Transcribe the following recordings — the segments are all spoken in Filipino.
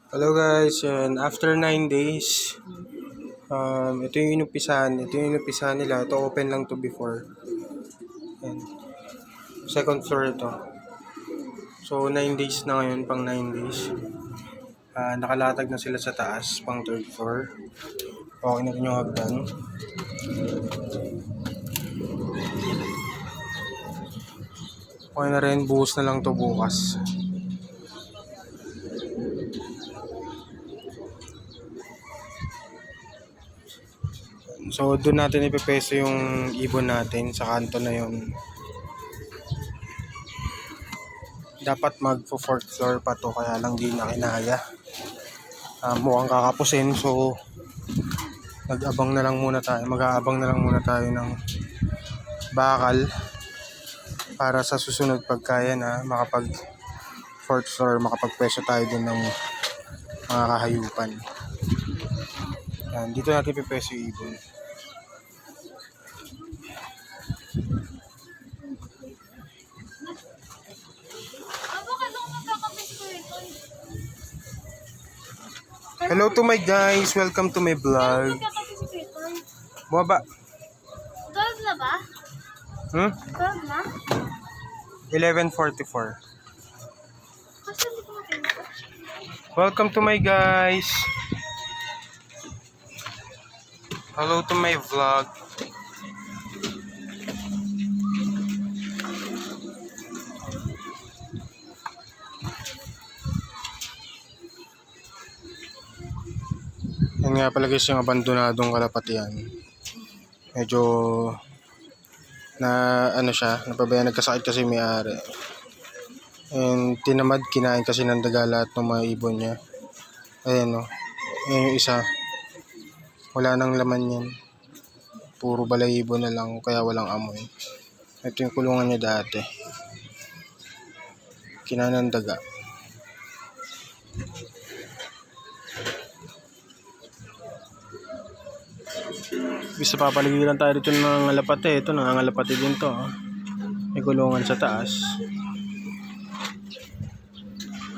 Hello guys, and after 9 days, ito yung inumpisahan nila. Ito open lang to before. And second floor ito. So 9 days na ngayon, pang 9 days. Nakalatag na sila sa taas, pang third floor. Okay na rin yung hagdan. Okay na rin, buhos na lang to bukas. So doon natin ipepeso yung ibon natin sa kanto na yun. Dapat mag-fourth floor pa to, kaya lang di na kinaya. Mukhang kakapusin, so mag-aabang na lang muna tayo ng bakal para sa susunod pagkaya na makapag fourth floor, makapagpwesto tayo din ng mga kahayupan. Yan, dito natin pipeso yung ibon. Hello to my guys, welcome to my vlog. Bumaba. 12 na ba? 12 na? 11:44. Kasi hindi ko makita. Welcome to my guys. Hello to my vlog. Yan nga pala guys yung abandonadong kalapatian. Medyo na napabayaan, nagkasakit kasi yung may-ari. And tinamad, kinain kasi ng daga lahat ng mga ibon niya. Ayan o. Ayan yung isa. Wala nang laman yan. Puro balahibo na lang, kaya walang amoy. Ito yung kulungan niya dati. Kinain ng daga. Gusto papaligiran tayo dito ng nangangalapate. Ito nangangalapate din to. May kulungan sa taas.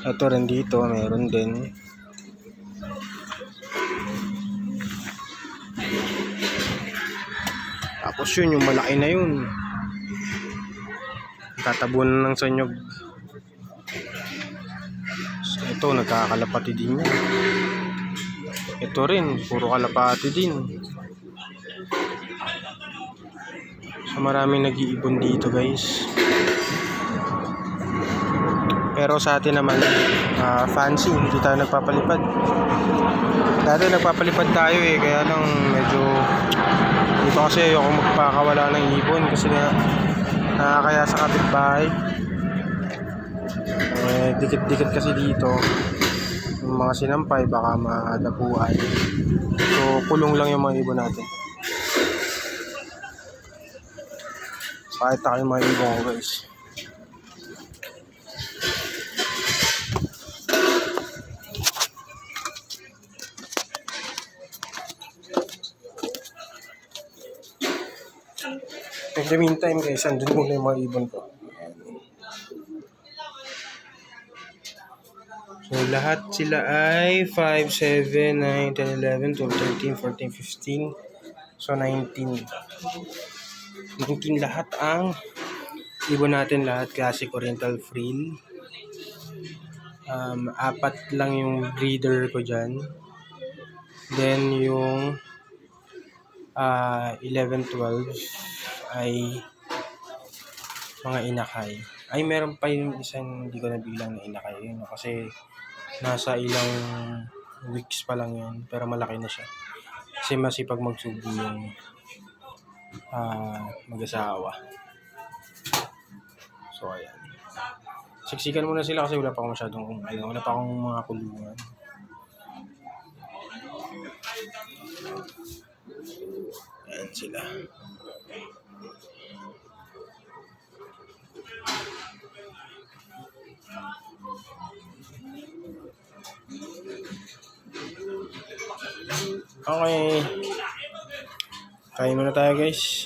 Ito rin dito, meron din. Tapos yun, yung malaki na yun. Tatabunan ng sanyog. So, ito, nagkakalapati din yan. Ito rin, puro kalapati din. So maraming nag-iibon dito guys. Pero sa atin naman, fancy, hindi tayo nagpapalipad. Dati nagpapalipad tayo kaya lang medyo dito kasi ayoko magpakawala ng ibon kasi nakakaya sa kapitbahay. Dikit-dikit kasi dito. Yung mga sinampay baka madapuan. So kulong lang yung mga ibon natin. Kahit tayo mga ibon ko guys. In the meantime guys, andun muna yung mga ibon ko. So lahat sila ay 5, 7, 9, 10, 11, 12, 13, 14, 15. So 19. 19 lahat ang ibon natin, lahat classic oriental frill. 4 lang yung breeder ko dyan. Then yung 11, 12 ay mga inakay. Ay meron pa yung isang hindi ko nabilang na inakay yun kasi nasa ilang weeks pa lang yun, pero malaki na siya kasi masipag magsubo yung mag-asawa. So ayan, siksikan muna sila kasi wala pa akong wala pa akong mga kulungan. Ayan sila. Okay, kain muna tayo guys.